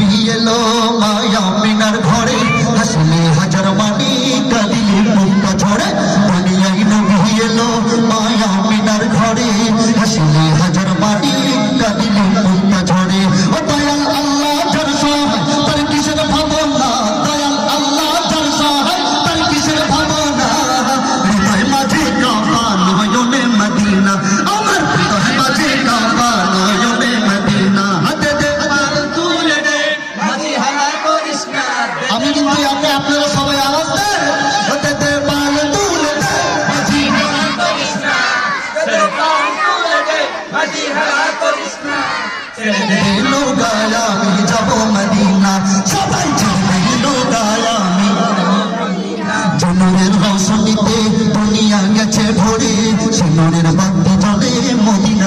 নবী এলো মায়া মিনার ঘরে হাসলে হাজার মানি কাঁদিলে মুক্তা ঝরে দুনিয়ায় নবী এলো মায়া মিনার ঘরে হাসলে হাজার মানি কাঁদিলে মুক্তা ঝরে ও দয়াল আল্লাহ যার সহায় তার কিসের ভাবনা দয়াল আল্লাহ যার সহায় তার কিসের ভাবনা হৃদয় মাঝে কাবা নয়নে মদিনা আমার হৃদয় মাঝে কাবা নয়নে মদিনা হাতে দে তুলে দে মাঝি হালা করিস না আমি কিন্তু আপনারা সবাই আওয়াজ দেন হাতে দে বাল তুলে দে মাঝি হালা করিস না দে বাল তুলে দে মাঝি হালা করিস না ছেড়ে দে লোগায়া আমি যাব মদিনা সবাই ছেড়ে দে লোগায়া আমি জনরের রৌশনীতে দুনিয়া গেছে ভরে সে নূরের বাতি জ্বলে মদিনা